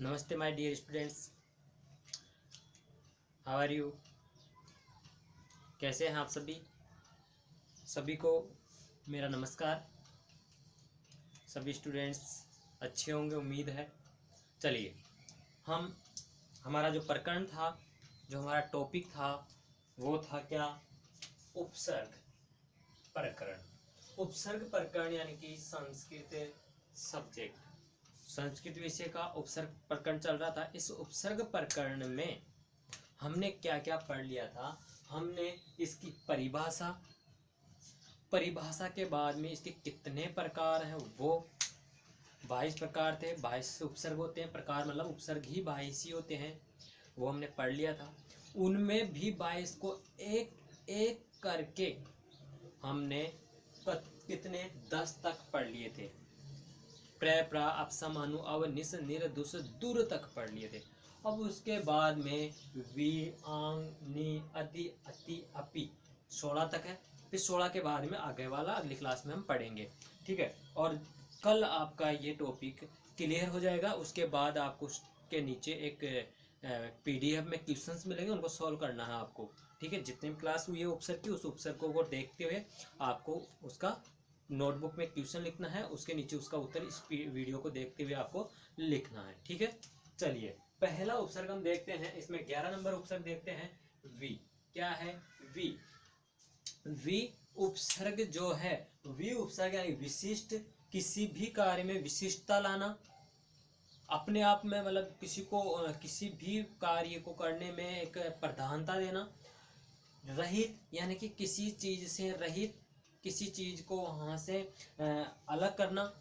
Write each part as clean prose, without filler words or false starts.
नमस्ते my dear students, how are you. कैसे हैं आप सभी को मेरा नमस्कार। सभी स्टूडेंट्स अच्छे होंगे उम्मीद है। चलिए, हमारा जो प्रकरण था, जो हमारा टॉपिक था, वो था क्या? उपसर्ग प्रकरण। उपसर्ग प्रकरण यानी कि संस्कृत सब्जेक्ट, संस्कृत विषय का उपसर्ग प्रकरण चल रहा था। इस उपसर्ग प्रकरण में हमने क्या क्या पढ़ लिया था? हमने इसकी परिभाषा के बाद में इसके कितने प्रकार हैं, वो 22 प्रकार थे। 22 उपसर्ग होते हैं। प्रकार मतलब उपसर्ग ही 22 ही होते हैं, वो हमने पढ़ लिया था। उनमें भी 22 को एक एक करके हमने कितने 10 तक पढ़ लिए थे। प्र प्रा अपसम अनु अव निस निर दुस दूर तक पढ़ लिए थे। अब उसके बाद में वी आंग नि अति अति अपि 16 तक है। फिर 16 के बाद में आगे वाला अगली क्लास में हम पढ़ेंगे, ठीक है। और कल आपका ये टॉपिक क्लियर हो जाएगा। उसके बाद आपको उसके नीचे एक PDF में क्वेश्चंस मिलेंगे, उनको सॉल्व करना है आपको, ठीक है। जितने भी क्लास हुई है उपसर्ग की, उस उपसर्ग को देखते हुए आपको उसका नोटबुक में क्वेश्चन लिखना है, उसके नीचे उसका उत्तर इस वीडियो को देखते हुए आपको लिखना है, ठीक है। चलिए, पहला उपसर्ग हम देखते हैं। इसमें 11 नंबर उपसर्ग देखते हैं। वी क्या है? वी वी उपसर्ग जो है, वी उपसर्ग यानी विशिष्ट, किसी भी कार्य में विशिष्टता लाना, अपने आप में मतलब किसी भी कार्य को करने में एक प्रधानता देना। रहित यानी कि किसी चीज से रहित, किसी चीज को वहां से अलग करना।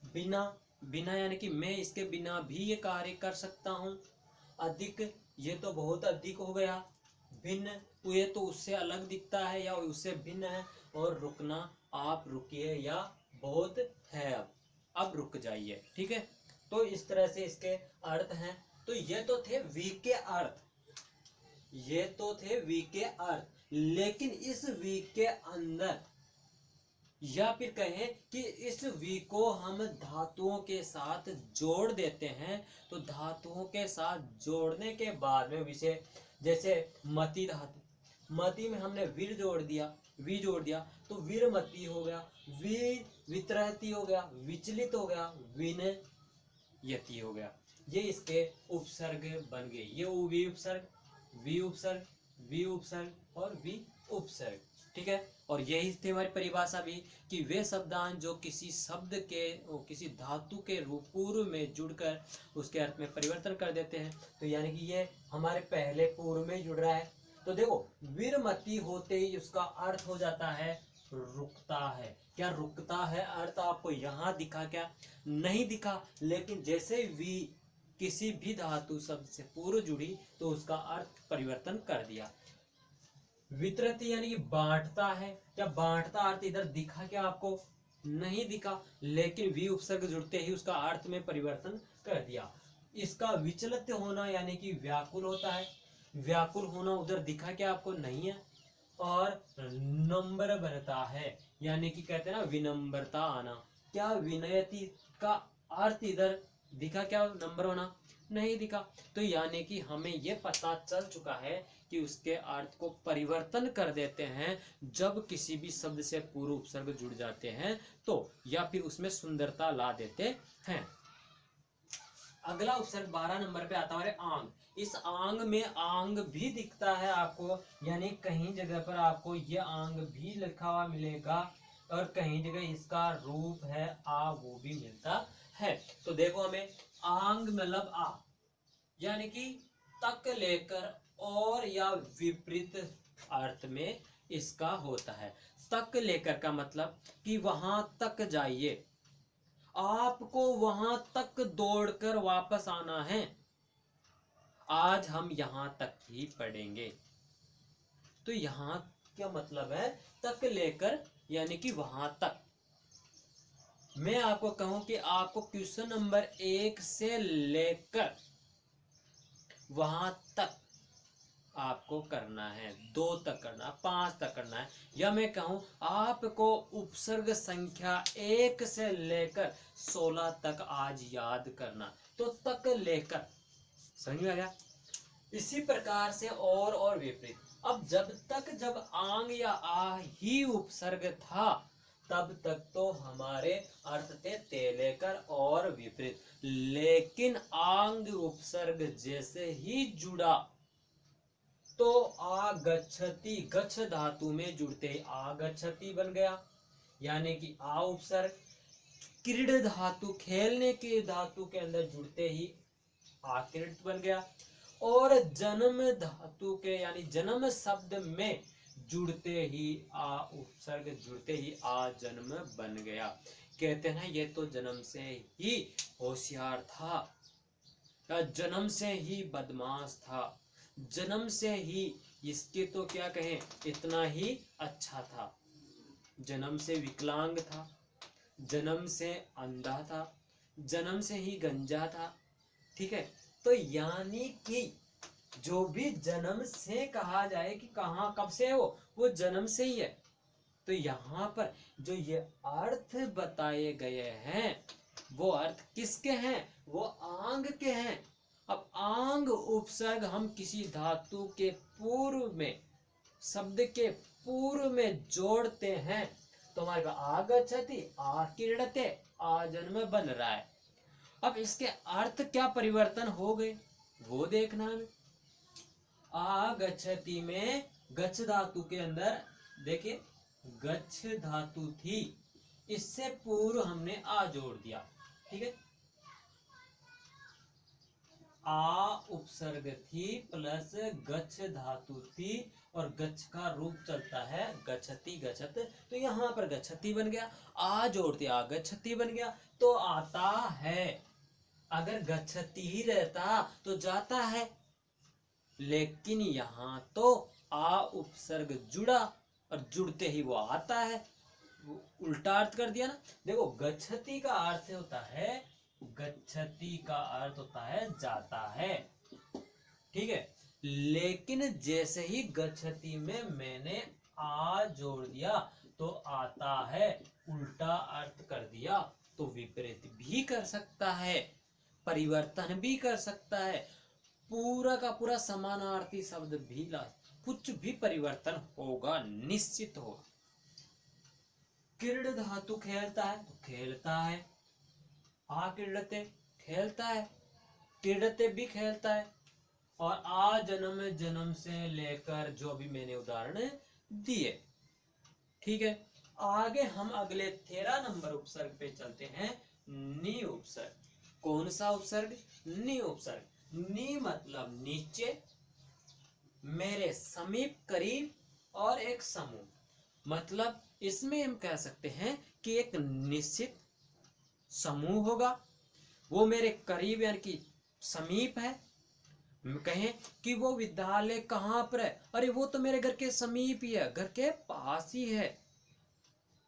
बिना बिना यानी कि मैं इसके बिना भी ये कार्य कर सकता हूँ। अधिक, ये तो बहुत अधिक हो गया। भिन्न, ये तो उससे अलग दिखता है या उससे भिन्न है। और रुकना, आप रुकिए या बहुत है, अब रुक जाइए, ठीक है। तो इस तरह से इसके अर्थ हैं। तो ये तो थे वी के अर्थ, ये तो थे वी के अर्थ। लेकिन इस वी के अंदर, या फिर कहें कि इस वी को हम धातुओं के साथ जोड़ देते हैं। तो धातुओं के साथ जोड़ने के बाद में विषय, जैसे मति धातु, मति में हमने वीर जोड़ दिया, वी जोड़ दिया, तो वीरमति हो गया, वीर वित्रहति हो गया, विचलित हो गया, विनयति हो गया। ये इसके उपसर्ग बन गए। ये वी उपसर्ग, वी उपसर्ग, वी उपसर्ग और वी उपसर्ग, ठीक है। और यही थी हमारी परिभाषा भी, कि वे शब्दांश जो किसी शब्द के किसी धातु के रूप पूर्व में जुड़कर उसके अर्थ में परिवर्तन कर देते हैं। तो यानी कि ये हमारे पहले पूर्व में जुड़ रहा है। तो देखो, वीरमति होते ही उसका अर्थ हो जाता है रुकता है। क्या रुकता है? अर्थ आपको यहाँ दिखा क्या? नहीं दिखा। लेकिन जैसे वी किसी भी धातु शब्द से पूर्व जुड़ी तो उसका अर्थ परिवर्तन कर दिया। वितरती यानी कि बांटता है। क्या बांटता अर्थ इधर दिखा क्या आपको? नहीं दिखा। लेकिन वी उपसर्ग जुड़ते ही उसका अर्थ में परिवर्तन कर दिया। इसका विचलित होना यानी कि व्याकुल होता है। व्याकुल होना उधर दिखा क्या आपको? नहीं है। और नंबर बनता है, यानी कि कहते हैं ना विनम्रता आना। क्या विनयति का अर्थ इधर दिखा क्या? नंबर होना नहीं दिखा। तो यानी कि हमें यह पता चल चुका है कि उसके अर्थ को परिवर्तन कर देते हैं जब किसी भी शब्द से पूर्व उपसर्ग जुड़ जाते हैं, तो या फिर उसमें सुंदरता ला देते हैं। अगला उपसर्ग 12 नंबर पे आता है आंग। इस आंग में आंग भी दिखता है आपको, यानी कहीं जगह पर आपको ये आंग भी लिखा हुआ मिलेगा और कहीं जगह इसका रूप है आ, वो भी मिलता है। तो देखो, हमें आंग मतलब आ, यानी कि तक लेकर और या विपरीत अर्थ में इसका होता है। तक लेकर का मतलब कि वहां तक जाइए, आपको वहां तक दौड़कर वापस आना है। आज हम यहां तक ही पढ़ेंगे। तो यहां क्या मतलब है? तक लेकर यानी कि वहां तक। मैं आपको कहूं कि आपको क्वेश्चन नंबर 1 से लेकर वहां तक आपको करना है, 2 तक करना है, 5 तक करना है, या मैं कहूं आपको उपसर्ग संख्या 1 से लेकर 16 तक आज याद करना, तो तक लेकर, समझ में आ गया। इसी प्रकार से और विपरीत। अब जब आंग या आ ही उपसर्ग था तब तक तो हमारे अर्थ थे ते लेकर और विपरीत, लेकिन आंग उपसर्ग जैसे ही जुड़ा तो आगच्छति, गच्छ धातु में जुड़ते ही आगच्छति बन गया, यानी कि आ उपसर्ग क्रीड़ धातु, खेलने के धातु के अंदर जुड़ते ही आकृत बन गया, और जन्म धातु के यानी जन्म शब्द में जुड़ते ही आ उपसर्ग जुड़ते ही आ जन्म बन गया। कहते हैं ये तो जन्म से ही होशियार था, या जन्म से ही बदमाश था, जन्म से ही इसके तो क्या कहें इतना ही अच्छा था, जन्म से विकलांग था, जन्म से अंधा था, जन्म से ही गंजा था। ठीक है, तो यानी कि जो भी जन्म से कहा जाए कि कहाँ कब से है वो जन्म से ही है। तो यहाँ पर जो ये अर्थ बताए गए हैं वो अर्थ किसके हैं, वो आंग के हैं। अब आंग उपसर्ग हम किसी धातु के पूर्व में, शब्द के पूर्व में जोड़ते हैं तो हमारे पास आगच्छति, आकीर्णते, आजन्म बन रहा है। अब इसके अर्थ क्या परिवर्तन हो गए वो देखना है। आगच्छति में गच्छ धातु के अंदर देखिए गच्छ धातु थी, इससे पूर्व हमने आ जोड़ दिया। ठीक है, आ उपसर्ग थी प्लस गच्छ धातु थी और गच्छ का रूप चलता है गच्छति गच्छत, तो यहाँ पर गच्छति बन गया, आ जोड़ दिया गच्छति बन गया, तो आता है। अगर गच्छति ही रहता तो जाता है, लेकिन यहाँ तो आ उपसर्ग जुड़ा और जुड़ते ही वो आता है, वो उल्टा अर्थ कर दिया ना। देखो गच्छति का अर्थ होता है, गच्छति का अर्थ होता है जाता है, ठीक है, लेकिन जैसे ही गच्छति में मैंने आ जोड़ दिया तो आता है, उल्टा अर्थ कर दिया, तो विपरीत भी कर सकता है, परिवर्तन भी कर सकता है, पूरा का पूरा समानार्थी शब्द भी ला, कुछ भी परिवर्तन होगा, निश्चित होगा। क्रीड़ धातु खेलता है तो खेलता है, आ क्रीड़ते खेलता है, क्रीड़ते भी खेलता है, और आ जन्म जन्म से लेकर जो भी मैंने उदाहरण दिए। ठीक है, आगे हम अगले 13 नंबर उपसर्ग पे चलते हैं, नी उपसर्ग। कौन सा उपसर्ग, नी उपसर्ग। नी मतलब नीचे, मेरे समीप करीब, और एक समूह, मतलब इसमें हम कह सकते हैं कि एक निश्चित समूह होगा, वो मेरे करीब यानी कि समीप है। कहें कि वो विद्यालय कहाँ पर है, अरे वो तो मेरे घर के समीप ही है, घर के पास ही है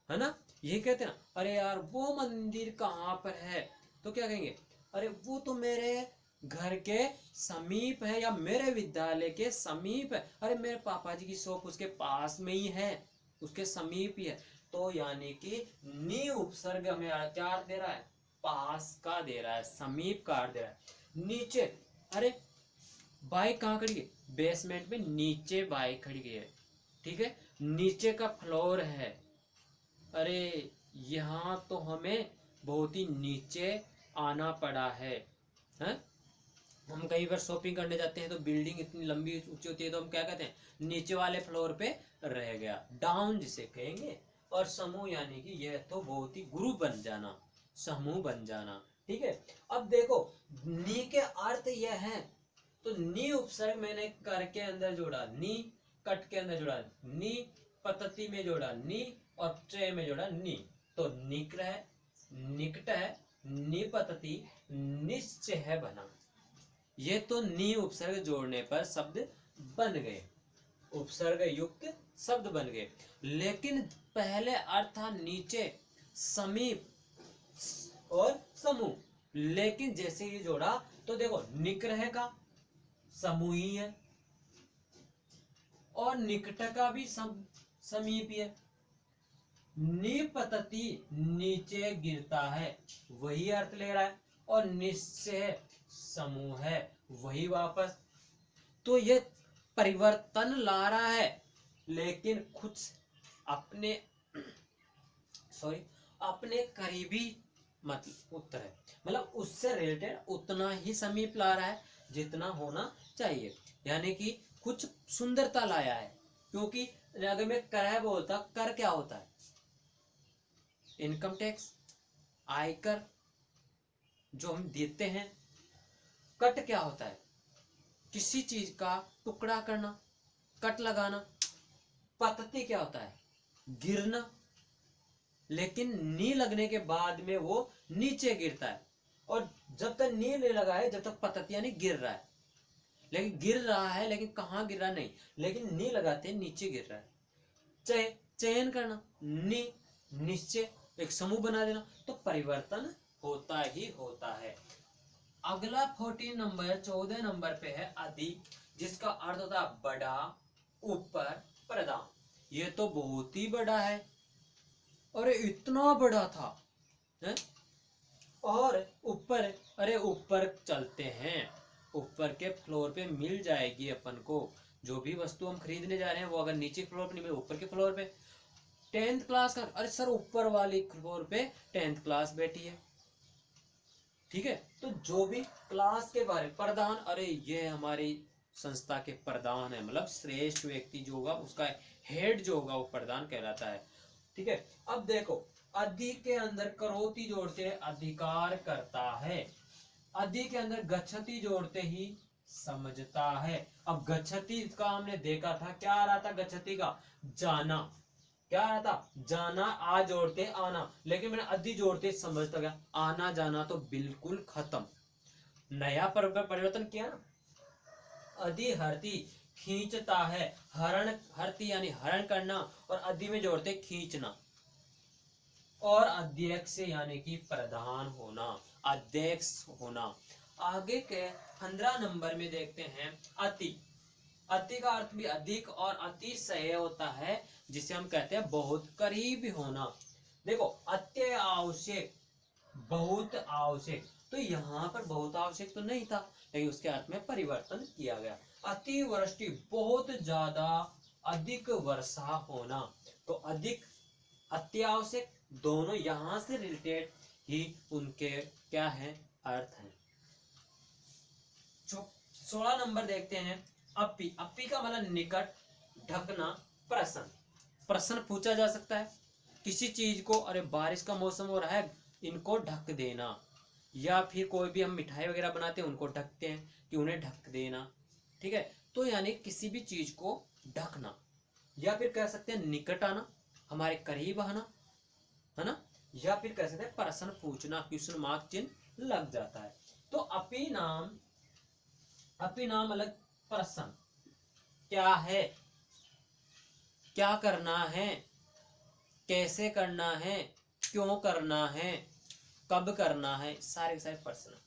ना। ये कहते हैं ना, अरे यार वो मंदिर कहाँ पर है, तो क्या कहेंगे, अरे वो तो मेरे घर के समीप है, या मेरे विद्यालय के समीप है, अरे मेरे पापा जी की शॉप उसके पास में ही है, उसके समीप ही है। तो यानी कि नी उपसर्ग हमें क्या अर्थ दे रहा है, पास का दे रहा है, समीप का अर्थ दे रहा है। नीचे, अरे बाइक कहाँ खड़ी है, बेसमेंट में नीचे बाइक खड़ी है, ठीक है, नीचे का फ्लोर है, अरे यहाँ तो हमें बहुत ही नीचे आना पड़ा है। हम कई बार शॉपिंग करने जाते हैं तो बिल्डिंग इतनी लंबी ऊंची होती है तो हम क्या कहते हैं, नीचे वाले फ्लोर पे रह गया, डाउन जिसे कहेंगे। और समूह यानी कि यह तो बहुत ही ग्रुप बन जाना, समूह बन जाना। ठीक है, अब देखो नी के अर्थ यह है, तो नी उपसर्ग मैंने कर के अंदर जोड़ा नी, कट के अंदर जोड़ा नी, पतति में जोड़ा नी, और ट्रे में जोड़ा नी, तो निक्र है, निकट है, निपतति, निश्चय है बना। ये तो नी उपसर्ग जोड़ने पर शब्द बन गए, उपसर्ग युक्त शब्द बन गए। लेकिन पहले अर्थ था नीचे, समीप और समूह, लेकिन जैसे ये जोड़ा तो देखो निग्रह का समूह ही है, और निकट का भी समीप्य। निपतति नीचे गिरता है, वही अर्थ ले रहा है, और निश्चय समूह है, वही वापस। तो ये परिवर्तन ला रहा है, लेकिन कुछ अपने अपने करीबी मतलब उत्तर है, मतलब उससे रिलेटेड उतना ही समीप ला रहा है जितना होना चाहिए, यानी कि कुछ सुंदरता लाया है। क्योंकि अगर मैं कर बोलता, कर क्या होता है? इनकम टैक्स, आयकर जो हम देते हैं। कट क्या होता है? किसी चीज का टुकड़ा करना, कट लगाना। पतति क्या होता है? गिरना। लेकिन नी लगने के बाद में वो नीचे गिरता है, और जब तक नी नहीं लगा है जब तक पतति यानी गिर रहा है, लेकिन गिर रहा है, लेकिन कहाँ गिर रहा नहीं, लेकिन नी लगाते नीचे गिर रहा है। चयन करना, नी, निश्चय, एक समूह बना देना, तो परिवर्तन होता ही होता है। अगला 14 नंबर पे है अधिक, जिसका अर्थ होता है बड़ा, ऊपर, प्रदान। ये तो बहुत ही बड़ा है, अरे इतना बड़ा था है? और ऊपर, अरे ऊपर चलते हैं, ऊपर के फ्लोर पे मिल जाएगी अपन को जो भी वस्तु हम खरीदने जा रहे हैं, वो अगर नीचे फ्लोर पे नहीं मिले ऊपर के फ्लोर पे। 10th क्लास का, अरे सर ऊपर वाली फ्लोर पे 10th क्लास बैठी है, ठीक है। तो जो भी क्लास के बारे में, प्रधान, अरे ये हमारी संस्था के प्रधान है, मतलब श्रेष्ठ व्यक्ति जो होगा उसका हेड जो होगा वो प्रधान कहलाता है, ठीक है। अब देखो, अधिक के अंदर करोति जोड़ते अधिकार करता है, अधिक के अंदर गच्छति जोड़ते ही समझता है। अब गच्छति का हमने देखा था, क्या आ रहा था गच्छति का? जाना। क्या आ रहा था? जाना, आ जोड़ते आना, लेकिन मैंने अधि जोड़ते समझता गया, आना जाना तो बिल्कुल खत्म। नया परिवर्तन किया ना, अधि हरती खींचता है, हरण, हरती यानी हरण करना, और अधि में जोड़ते खींचना, और अध्यक्ष यानी कि प्रधान होना, अध्यक्ष होना। आगे के 15 नंबर में देखते हैं अति। अति का अर्थ भी अधिक और अतिशय होता है, जिसे हम कहते हैं बहुत करीब होना। देखो, अत्य आवश्यक, बहुत आवश्यक, तो यहाँ पर बहुत आवश्यक तो नहीं था, लेकिन उसके अर्थ में परिवर्तन किया गया। अतिवृष्टि, बहुत ज्यादा, अधिक वर्षा होना, तो अधिक, अत्यावश्यक, दोनों यहां से रिलेटेड ही उनके क्या है, अर्थ है। 16 नंबर देखते हैं अपी। अपी का मतलब निकट, ढकना, प्रश्न। प्रश्न पूछा जा सकता है किसी चीज को, अरे बारिश का मौसम हो रहा है, इनको ढक देना, या फिर कोई भी हम मिठाई वगैरह बनाते हैं उनको ढकते हैं कि उन्हें ढक देना, ठीक है। तो यानी किसी भी चीज को ढकना, या फिर कह सकते हैं निकट आना, हमारे करीब आना, है ना, या फिर कह सकते हैं प्रश्न पूछना, क्वेश्चन मार्क चिन्ह लग जाता है। तो अपी नाम अलग, प्रश्न क्या है, क्या करना है, कैसे करना है, क्यों करना है, कब करना है, सारे सारे प्रश्न।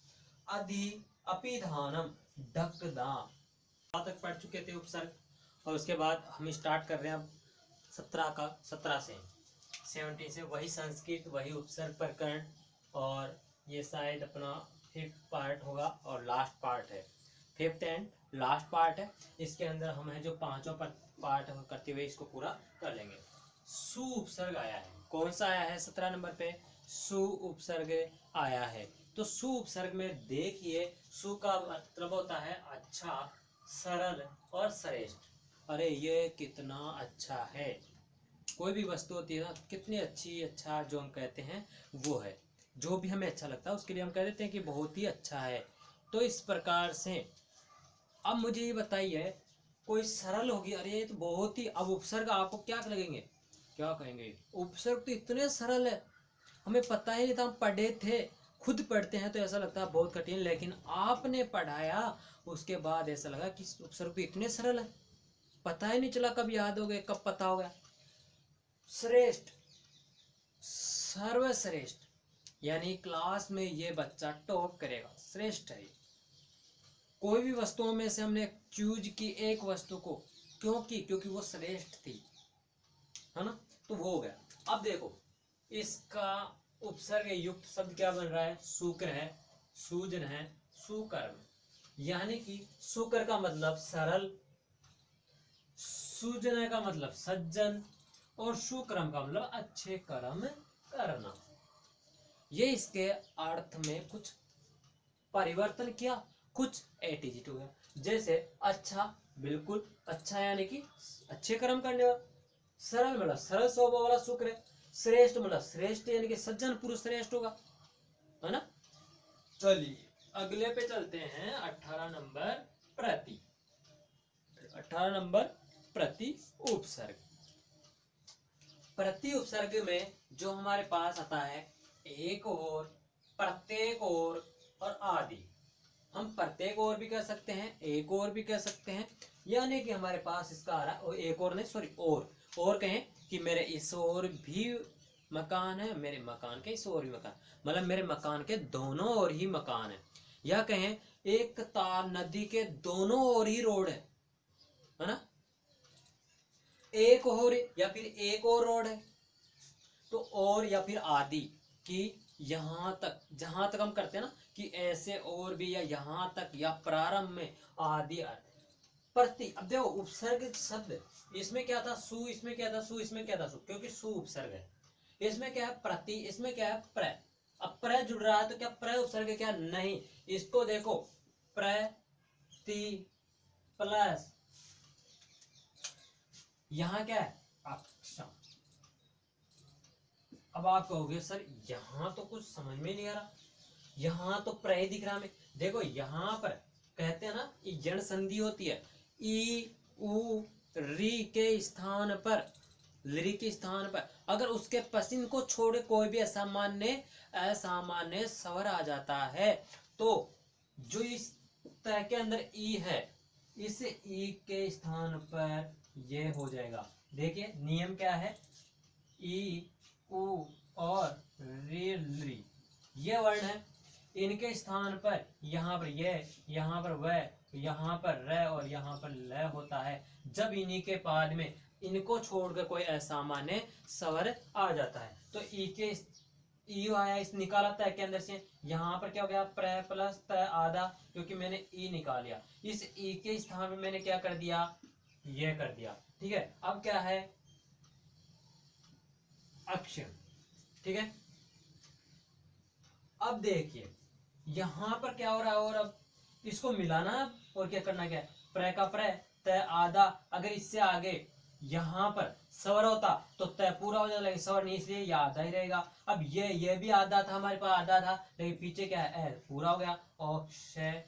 अधि अपिधानम, ढकदान तक पढ़ चुके थे उपसर्ग, और उसके बाद हम स्टार्ट कर रहे हैं अब 17 से 17 से, वही संस्कृत, वही उपसर्ग प्रकरण, और ये शायद अपना 5th पार्ट होगा और लास्ट पार्ट है, 5th एंड लास्ट पार्ट है। इसके अंदर हम है जो 5वां पार्ट करते हुए इसको पूरा कर लेंगे। सु उपसर्ग आया है, कौन सा आया है? 17 नंबर पे सु उपसर्ग आया है। तो सु उपसर्ग में देखिए, सु का मतलब होता है अच्छा, सरल और श्रेष्ठ। अरे ये कितना अच्छा है, कोई भी वस्तु होती है ना, कितनी अच्छी, अच्छा जो हम कहते हैं वो है, जो भी हमें अच्छा लगता है उसके लिए हम कह देते हैं कि बहुत ही अच्छा है। तो इस प्रकार से अब मुझे ये बताइए, कोई सरल होगी, अरे ये तो बहुत ही, अब उपसर्ग आपको क्या लगेंगे, क्या कहेंगे, उपसर्ग तो इतने सरल है, हमें पता ही नहीं था, हम पढ़े थे, खुद पढ़ते हैं तो ऐसा लगता है बहुत कठिन, लेकिन आपने पढ़ाया उसके बाद ऐसा लगा कि उपसर्ग तो इतने सरल है, पता ही नहीं चला कब याद हो गए, कब पता हो गया। श्रेष्ठ, सर्वश्रेष्ठ, यानी क्लास में ये बच्चा टॉप करेगा, श्रेष्ठ है। कोई भी वस्तुओं में से हमने चूज की एक वस्तु को, क्योंकि वो श्रेष्ठ थी, है ना। तो वो हो गया। अब देखो इसका उपसर्ग युक्त शब्द क्या बन रहा है, शुक्र है, सूजन है, सुकर्म। यानी कि शुक्र का मतलब सरल, सूजन का मतलब सज्जन, और सुकर्म का मतलब अच्छे कर्म करना। ये इसके अर्थ में कुछ परिवर्तन किया, कुछ एटीजिट हो गया। जैसे अच्छा, बिल्कुल अच्छा यानी कि अच्छे कर्म करने वाला, सरल मतलब सरल स्वभाव वाला शुक्र है, श्रेष्ठ मतलब श्रेष्ठ यानी कि सज्जन पुरुष श्रेष्ठ होगा, है ना। चलिए अगले पे चलते हैं। 18 नंबर प्रति। 18 नंबर प्रति उपसर्ग। प्रति उपसर्ग में जो हमारे पास आता है एक और, प्रत्येक और आदि। हम प्रत्येक और भी कह सकते हैं, एक और भी कह सकते हैं, यानी कि हमारे पास इसका आ रहा है, और एक और नहीं सॉरी और कहें कि मेरे इस ओर भी मकान है, मेरे मकान के इस ओर भी मकान, मतलब मेरे मकान के दोनों ओर ही मकान है। या कहें एक तार नदी के दोनों ओर ही रोड है ना, एक और या फिर एक और रोड है। तो और या फिर आदि कि यहां तक, जहां तक हम करते हैं ना कि ऐसे और भी, या यहां तक, या प्रारंभ में, आदि प्रति। अब देखो उपसर्ग शब्द, इसमें क्या था सु, इसमें क्या था सु, इसमें क्या था सु, क्योंकि सु उपसर्ग है। इसमें क्या है प्रति, इसमें क्या है प्र। अब प्र जुड़ रहा है तो क्या प्र उपसर्ग है क्या, नहीं। इसको देखो प्रति प्लस यहां क्या है अक्षम। अब आप कहोगे सर यहां तो कुछ समझ में नहीं आ रहा, यहां तो प्र दिख रहा है। देखो यहां पर कहते हैं ना कि जड़ संधि होती है, ई उ री के स्थान पर, ली के स्थान पर अगर उसके पसिन को छोड़ कोई भी असामान्य स्वर आ जाता है, तो जो इस तय के अंदर ई है, इस ई के स्थान पर ये हो जाएगा। देखिए नियम क्या है, ई उ और री ये वर्ण है, इनके स्थान पर यहाँ पर ये, यहाँ पर वह, यहाँ पर र और यहाँ पर ल होता है। जब इन्हीं के पाद में इनको छोड़कर कोई असामान्य स्वर आ जाता है, तो ई के ई आया, इस निकाला तय के अंदर से, यहाँ पर क्या हो गया प्र प्लस तय आधा, क्योंकि मैंने ई निकाल लिया। इस ई के स्थान में मैंने क्या कर दिया, ये कर दिया। ठीक है, अब क्या है अक्षम। ठीक है, अब देखिए यहां पर क्या हो रहा है, और अब इसको मिलाना है, और क्या करना, क्या है प्र का प्र तय आधा। अगर इससे आगे यहां पर स्वर होता तो तय पूरा हो जाता, लेकिन स्वर नहीं, इसलिए ये आधा ही रहेगा। अब ये भी आधा था, हमारे पास आधा था, लेकिन पीछे क्या है पूरा हो गया, और क्षय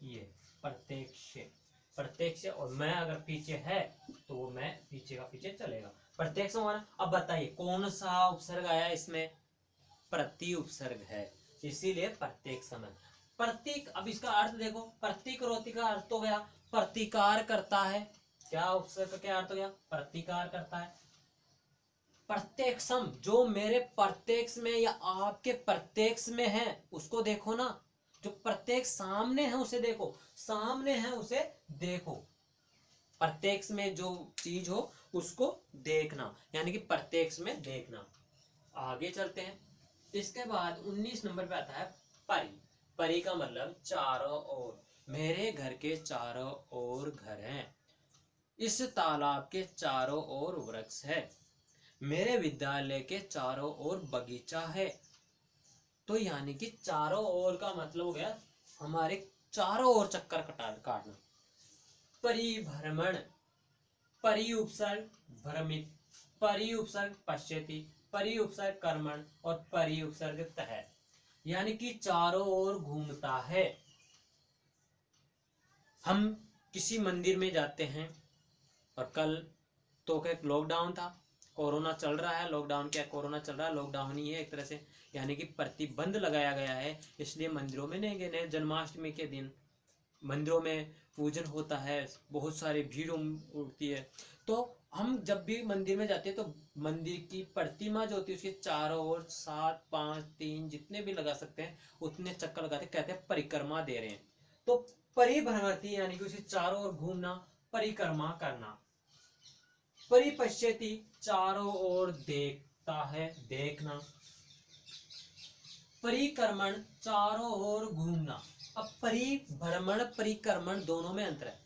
ये प्रत्यक्ष, प्रत्यक्ष। और मैं अगर पीछे है तो वो मैं पीछे का पीछे चलेगा, प्रत्यक्ष होना। अब बताइए कौन सा उपसर्ग आया इसमें, प्रति उपसर्ग है, इसीलिए प्रत्येक समय प्रतीक। अब इसका अर्थ देखो, प्रतीक रोती का अर्थ हो गया प्रतिकार करता है। क्या उपसर्ग का क्या अर्थ हो गया, प्रतिकार करता है। प्रत्यक्षम, जो मेरे प्रत्यक्ष में या आपके प्रत्यक्ष में है उसको देखो ना, जो प्रत्येक सामने है उसे देखो, सामने है उसे देखो। प्रत्यक्ष में जो चीज हो उसको देखना, यानी कि प्रत्यक्ष में देखना। आगे चलते हैं। इसके बाद 19 नंबर पे आता है परी। परी का मतलब चारों ओर, मेरे घर के चारों ओर घर हैं, इस तालाब के चारों ओर वृक्ष है, मेरे विद्यालय के चारों ओर बगीचा है। तो यानी कि चारों ओर का मतलब हो गया हमारे चारों ओर चक्कर काटना। परिभ्रमण, परि उपसर्ग भ्रमित, परि उपसर्ग पश्यति, परि उपसर्ग कर्मण, और परि उपसर्ग तह, यानी कि चारों ओर घूमता है। हम किसी मंदिर में जाते हैं, और कल तो क्या लॉकडाउन था, कोरोना चल रहा है, लॉकडाउन क्या कोरोना चल रहा है, लॉकडाउन ही है एक तरह से, यानी कि प्रतिबंध लगाया गया है, इसलिए मंदिरों में नहीं गए। जन्माष्टमी के दिन मंदिरों में पूजन होता है, बहुत सारी भीड़ उठती है। तो हम जब भी मंदिर में जाते हैं तो मंदिर की प्रतिमा जो होती है उसके चारों ओर 7 5 3 जितने भी लगा सकते हैं उतने चक्कर लगाते, कहते हैं परिक्रमा दे रहे हैं। तो परिभ्रमति यानी कि उसे चारों ओर घूमना, परिक्रमा करना। परिपश्यति चारों ओर देखता है, देखना। परिक्रमण चारों ओर घूमना। अब परिभ्रमण परिक्रमण दोनों में अंतर है।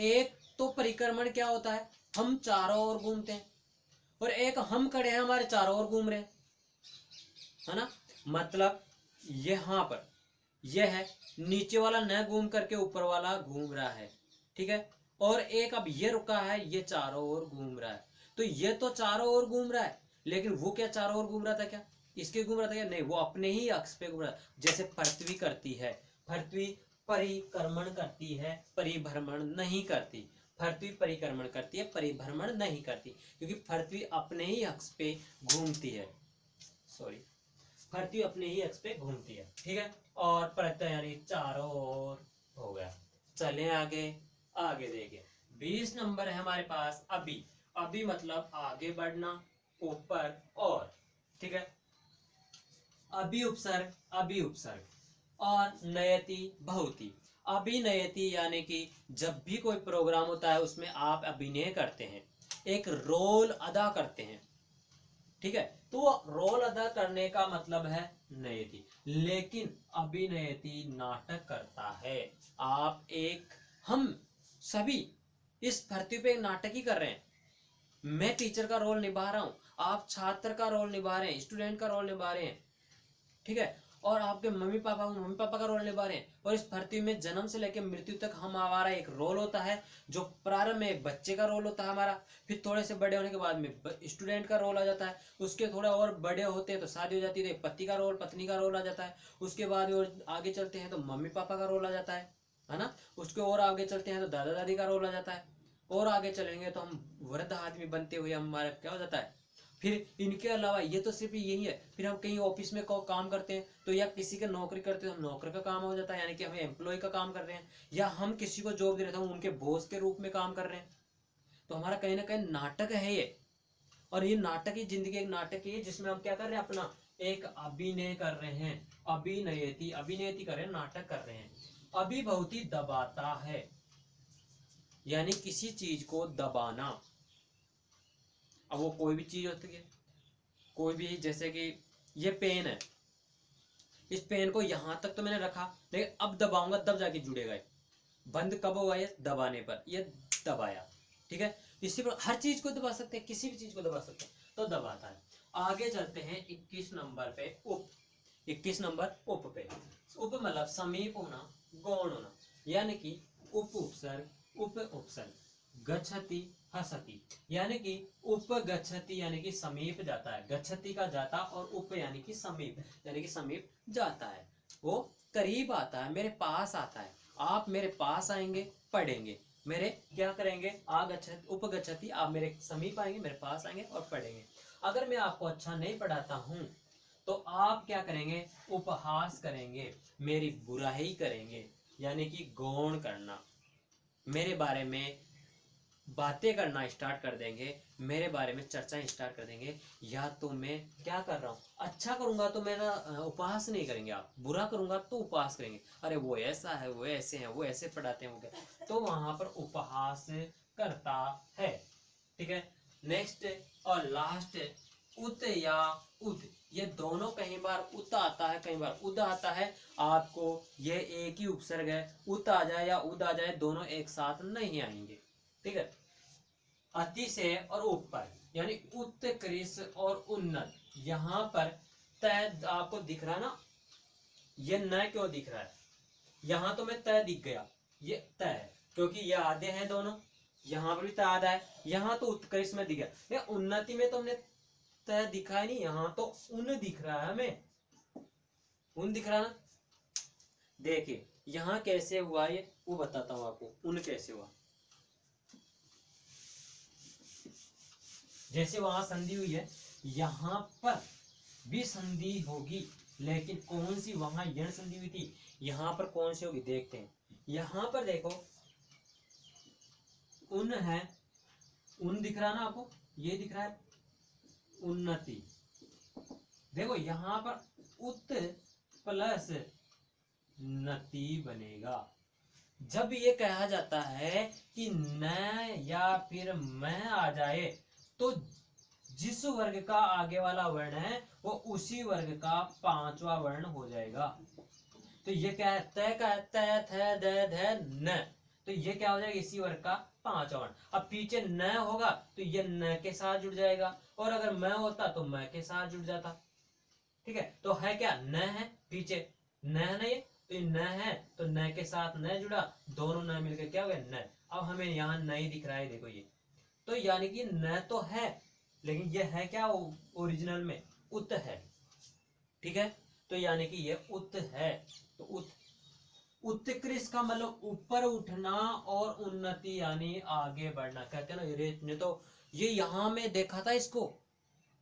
एक तो परिक्रमण क्या होता है, हम चारों ओर घूमते हैं, और एक हम खड़े हैं हमारे चारों ओर घूम रहे हैं, है ना। मतलब यहां पर यह है, नीचे वाला न घूम करके ऊपर वाला घूम रहा है, ठीक है। और एक अब ये रुका है, ये चारों ओर घूम रहा है। तो ये तो चारों ओर घूम रहा है, लेकिन वो क्या चारों ओर घूम रहा था क्या, इसके घूम रहा था क्या, नहीं, वो अपने ही अक्ष पे घूम रहा है। जैसे पृथ्वी करती है, पृथ्वी परिक्रमण करती है, परिभ्रमण नहीं करती। पृथ्वी परिक्रमण करती है, परिभ्रमण नहीं करती, क्योंकि पृथ्वी अपने ही अक्ष पे घूमती है। सॉरी, पृथ्वी अपने ही अक्ष पे घूमती है, ठीक है। और प्रत्यय यानी चारों ओर हो गया। चलें आगे, आगे देखिए 20 नंबर है हमारे पास अभी। अभी मतलब आगे बढ़ना, ऊपर और, ठीक है। अभी उपसर्ग, अभी उपसर्ग और नयति बहुति। अभिनयति यानी कि जब भी कोई प्रोग्राम होता है उसमें आप अभिनय करते हैं, एक रोल अदा करते हैं, ठीक है। तो रोल अदा करने का मतलब है नयति। लेकिन अभिनयति नाटक करता है। आप एक, हम सभी इस पृथ्वी पे एक नाटक ही कर रहे हैं। मैं टीचर का रोल निभा रहा हूं, आप छात्र का रोल निभा रहे हैं, स्टूडेंट का रोल निभा रहे हैं, ठीक है। और आपके मम्मी पापा का रोल निभा रहे हैं। और इस पृथ्वी में जन्म से लेकर मृत्यु तक हमारा एक रोल होता है, जो प्रारंभ में एक बच्चे का रोल होता है हमारा, फिर थोड़े से बड़े होने के बाद में स्टूडेंट का रोल आ जाता है, उसके थोड़ा और बड़े होते हैं तो शादी हो जाती है, पति का रोल, पत्नी का रोल आ जाता है, उसके बाद और आगे चलते हैं तो मम्मी पापा का रोल आ जाता है ना। उसके और आगे चलते हैं तो दादा दादी का रोल आ जाता है, और आगे चलेंगे तो हम वृद्ध आदमी बनते हुए हमारा क्या हो जाता है। फिर इनके अलावा ये तो सिर्फ यही है, फिर हम कहीं ऑफिस में काम करते हैं तो, या किसी का नौकरी करते हैं हम नौकर का काम हो जाता है, यानी कि हम एम्प्लॉय का काम कर रहे हैं, या हम किसी को जॉब दे रहे हैं हम उनके बॉस के रूप में काम कर रहे हैं। तो हमारा कहीं ना कहीं नाटक है ये। और ये नाटक ही जिंदगी एक नाटक ही है, जिसमें हम क्या कर रहे हैं, अपना एक अभिनय कर रहे हैं, अभिनयति, अभिनयति कर रहे हैं, नाटक कर रहे हैं। अभिभूति दबाता है, यानी किसी चीज को दबाना। अब वो कोई भी चीज होती है, कोई भी, जैसे कि ये पेन है, इस पेन को यहां तक तो मैंने रखा, लेकिन अब दबाऊंगा तब जाके जुड़ेगा। बंद कब हुआ, ये दबाने पर, ये दबाया, ठीक है। इसी पर हर चीज को दबा सकते हैं, किसी भी चीज को दबा सकते हैं, तो दबाता है। आगे चलते हैं 21 नंबर पे, उप। 21 नंबर उप पे। उप मतलब समीप होना, गौण होना, यानी कि उप उपसर्ग, उप उपसर्ग। गच्छति हसति, यानी कि उप गच्छति यानी कि समीप जाता है, गच्छति का जाता, और उप यानी कि समीप, यानी कि समीप जाता है, वो करीब आता है, मेरे पास आता है। आप मेरे पास आएंगे, पढ़ेंगे, मेरे क्या करेंगे, उपगच्छति, आप मेरे समीप आएंगे, मेरे पास आएंगे और पढ़ेंगे। अगर मैं आपको अच्छा नहीं पढ़ाता हूं तो आप क्या करेंगे, उपहास करेंगे, मेरी बुराई करेंगे, यानी कि गौण करना, मेरे बारे में बातें करना स्टार्ट कर देंगे, मेरे बारे में चर्चा स्टार्ट कर देंगे। या तो मैं क्या कर रहा हूँ, अच्छा करूंगा तो मेरा उपहास नहीं करेंगे आप, बुरा करूंगा तो उपहास करेंगे, अरे वो ऐसा है, वो ऐसे हैं, वो ऐसे पढ़ाते हैं, वो क्या, तो वहां पर उपहास करता है, ठीक है। नेक्स्ट और लास्ट, उत या उद, ये दोनों कई बार उत आता है, कई बार उद आता है। आपको ये एक ही उपसर्ग है, उत आ जाए या उद आ जाए, दोनों एक साथ नहीं आएंगे, ठीक है। अतिशय और ऊपर, यानी उत्कृष्ट और उन्नत। यहां पर तय आपको दिख रहा ना, ये न क्यों दिख रहा है, यहां तो मैं तय दिख गया, ये तय है क्योंकि ये आधे हैं दोनों, यहां पर भी तय आधा है, यहां तो उत्कृष्ट में दिख गया, उन्नति में तो हमने तय दिखा ही नहीं, यहां तो उन दिख रहा है हमें, उन दिख रहा ना। देखिए यहां कैसे हुआ, ये वो बताता हूं आपको, उन कैसे हुआ। जैसे वहां संधि हुई है, यहां पर भी संधि होगी, लेकिन कौन सी, वहां यण संधि हुई थी, यहां पर कौन सी होगी, देखते हैं। यहां पर देखो उन है, उन दिख रहा ना आपको, ये दिख रहा है उन्नति। देखो यहां पर उत प्लस नति बनेगा, जब ये कहा जाता है कि न या फिर मैं आ जाए, तो जिस वर्ग का आगे वाला वर्ण है वो उसी वर्ग का पांचवा वर्ण हो जाएगा। तो ये क्या है, तय का है, तय थ द ध न, तो ये क्या हो जाएगा, इसी वर्ग का पांचवा वर्ण। अब पीछे न होगा तो ये न के साथ जुड़ जाएगा, और अगर मैं होता तो मैं के साथ जुड़ जाता। ठीक है, तो है क्या, न है पीछे, न है ना ये, तो ये न है तो न के साथ न जुड़ा, दोनों न मिलकर क्या हो गया, न। अब हमें यहाँ न ही दिख रहा है, देखो ये, तो यानी कि न तो है, लेकिन ये है क्या, ओरिजिनल में उत है। ठीक है, तो यानी कि ये उत है। तो उत्कृष्ट का मतलब ऊपर उठना और उन्नति यानी आगे बढ़ना, कहते हैं ना, ने तो ये यहाँ में देखा था इसको,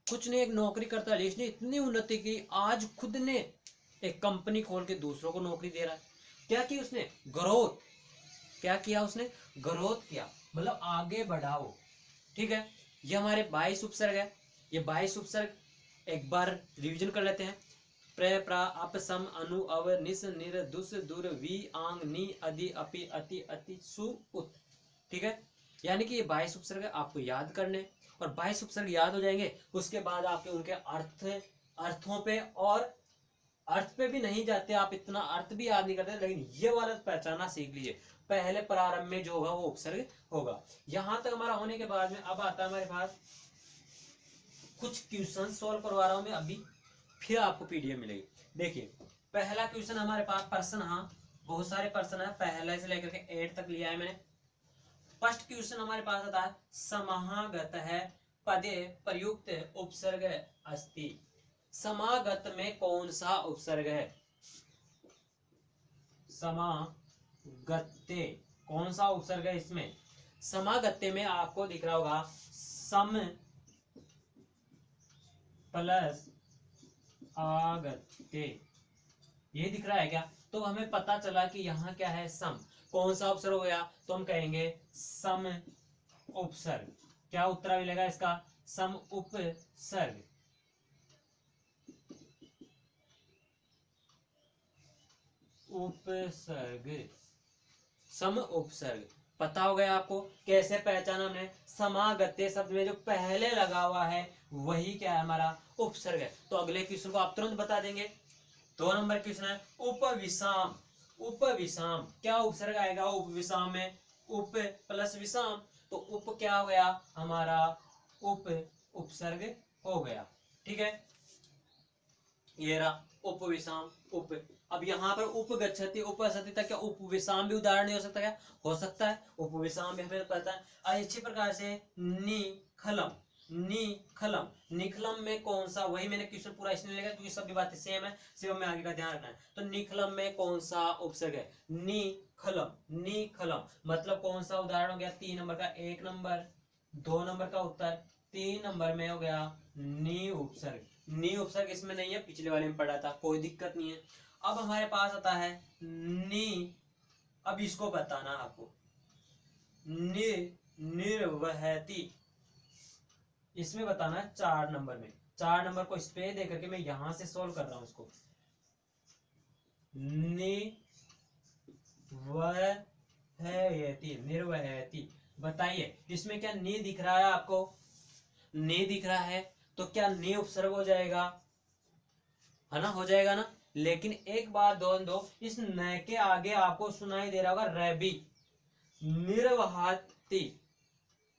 कुछ ने एक नौकरी करता है, इसने इतनी उन्नति की, आज खुद ने एक कंपनी खोल के दूसरों को नौकरी दे रहा है। क्या की उसने, ग्रोथ, क्या किया उसने, ग्रोथ किया, मतलब आगे बढ़ाओ। ठीक है, ये हमारे 22 उपसर्ग है, ये 22 उपसर्ग एक बार रिवीजन कर लेते हैं। प्र प्रा अप सम अनु अव निस निर दुस दुर वी आंग नी अधि अपि अति अति सु उत। ठीक है, यानी कि ये 22 उपसर्ग आपको याद करने, और 22 उपसर्ग याद हो जाएंगे, उसके बाद आपके उनके अर्थों पे, और अर्थ पे भी नहीं जाते आप, इतना अर्थ भी याद नहीं करते, लेकिन ये वाला पहचाना सीख लीजिए, पहले प्रारंभ में जो होगा वो उपसर्ग होगा। यहां तक हमारा होने के बाद में अब आता है हमारे पास कुछ क्वेश्चन सॉल्व करवा रहा हूं मैं अभी, फिर आपको पीडीएफ मिलेगी। देखिए, पहला क्वेश्चन हमारे पास प्रश्न, हाँ बहुत सारे प्रश्न है, पहले से लेकर के 8 तक लिया है मैंने। फर्स्ट क्वेश्चन हमारे पास आता है, समागत है पदे प्रयुक्त उपसर्ग अस्ति। समागत में कौन सा उपसर्ग है, समागत्य कौन सा उपसर्ग है इसमें, समागत्य में आपको दिख रहा होगा सम प्लस आगत्य, ये दिख रहा है क्या, तो हमें पता चला कि यहाँ क्या है, सम, कौन सा उपसर्ग हो गया, तो हम कहेंगे सम उपसर्ग। क्या उत्तर मिलेगा इसका, सम उपसर्ग। उपसर्ग, सम उपसर्ग, पता हो गया आपको, कैसे पहचाना हमने, समागत्य शब्द में जो पहले लगा हुआ है वही क्या है, हमारा उपसर्ग है। तो अगले क्वेश्चन को आप तुरंत बता देंगे। 2 नंबर क्वेश्चन है, उपविश्राम, उपविश्राम क्या उपसर्ग आएगा, उपविश्राम में उप प्लस विश्राम, तो उप क्या हो गया हमारा, उप उपसर्ग हो गया। ठीक है, ये रहा उपविश्राम, उप। अब यहाँ पर उपगच्छति उपसति तक क्या उपविश्राम भी उदाहरण नहीं हो सकता, क्या हो सकता है, उपविश्राम भी हमें पता है। अच्छी प्रकार से निखलम, निखलम, निखलम में कौन सा, वही मैंने क्वेश्चन पूरा इसलिए लेगा क्योंकि सभी बातें सेम है, सिर्फ हमें आगे का ध्यान रखना है। तो निखलम में कौन सा उपसर्ग है, निखलम, निखलम मतलब कौन सा उदाहरण हो गया, 3 नंबर का, 1 नंबर, 2 नंबर का उत्तर, 3 नंबर में हो गया नी उपसर्ग। नी उपसर्ग इसमें नहीं है, पिछले वाले में पढ़ा था, कोई दिक्कत नहीं है। अब हमारे पास आता है नी, अब इसको बताना आपको, निर्वहती, इसमें बताना है 4 नंबर में, 4 नंबर को इस पे दे करके मैं यहां से सोल्व कर रहा हूं इसको। निर्वहती, बताइए इसमें क्या नी दिख रहा है आपको, नी दिख रहा है, तो क्या नी उपसर्ग हो जाएगा, है ना, हो जाएगा ना। लेकिन एक बात ध्यान दो, इस न के आगे आपको सुनाई दे रहा होगा रैबी, निर्वहती,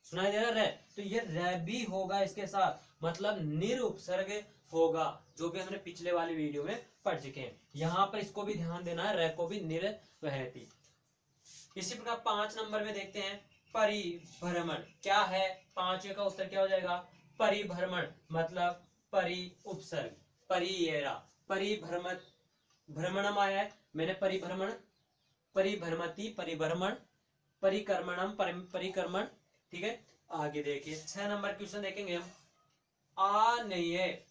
सुनाई दे रहा रे, तो ये रैबी होगा इसके साथ, मतलब निर उपसर्ग होगा, जो भी हमने पिछले वाली वीडियो में पढ़ चुके हैं। यहां पर इसको भी ध्यान देना है, रे को भी निर्वहती। इसी प्रकार 5 नंबर में देखते हैं, परिभ्रमण क्या है, 5वें का उत्तर क्या हो जाएगा, परिभ्रमण मतलब परि उपसर्ग, परियेरा, परिभ्रमण, भ्रमणम आया है, मैंने परिभ्रमण, परिभ्रमति, परिभ्रमण, परिक्रमणम, परिक्रमण। ठीक है, आगे देखिए 6 नंबर क्वेश्चन देखेंगे हम, आनये,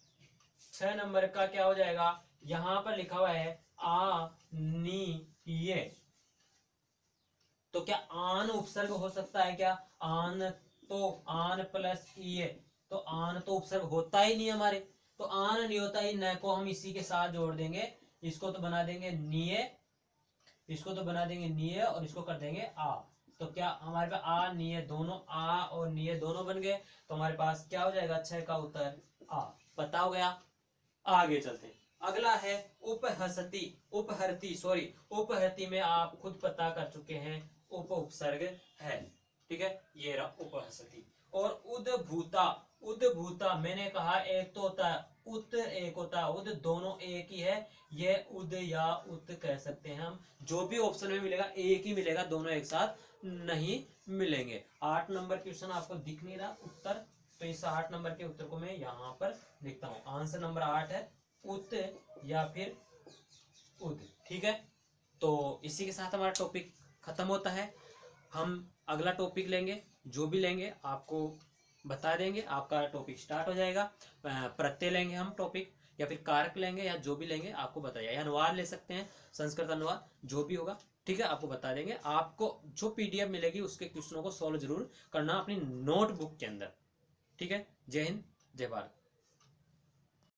6 नंबर का क्या हो जाएगा, यहां पर लिखा हुआ है आनीये, तो क्या आन उपसर्ग हो सकता है क्या, आन, तो आन प्लस ये, तो आन तो उपसर्ग होता ही नहीं हमारे, तो आन नहीं होता ही, न को हम इसी के साथ जोड़ देंगे, इसको तो बना देंगे निये, इसको तो बना देंगे निये और इसको कर देंगे आ। तो क्या हमारे पास आ निये दोनों, आ और निये दोनों बन गए। तो हमारे पास क्या हो जाएगा 6 का उत्तर आ। पता हो गया। आगे चलते हैं। अगला है उपहसती, उपहरती सॉरी, उपहरती में आप खुद पता कर चुके हैं उप उपसर्ग है। ठीक है, ये रहा उपहसती। और उद्भूता, उद्भूता मैंने कहा एक तो होता है उत, एक होता है उद, दोनों एक ही है। ये उद या उत कह सकते हैं हम। जो भी ऑप्शन में मिलेगा एक ही मिलेगा, दोनों एक साथ नहीं मिलेंगे। 8 नंबर क्वेश्चन आपको दिख नहीं रहा उत्तर, तो इस 8 नंबर के उत्तर को मैं यहाँ पर लिखता हूँ। आंसर नंबर 8 है उत या फिर उद। ठीक है, तो इसी के साथ हमारा टॉपिक खत्म होता है। हम अगला टॉपिक लेंगे, जो भी लेंगे आपको बता देंगे। आपका टॉपिक स्टार्ट हो जाएगा। प्रत्यय लेंगे हम टॉपिक, या फिर कारक लेंगे, या जो भी लेंगे आपको बताइए, या अनुवाद ले सकते हैं, संस्कृत अनुवाद, जो भी होगा। ठीक है, आपको बता देंगे। आपको जो पीडीएफ मिलेगी उसके क्वेश्चनों को सॉल्व जरूर करना अपनी नोटबुक के अंदर। ठीक है, जय हिंद, जय भारत।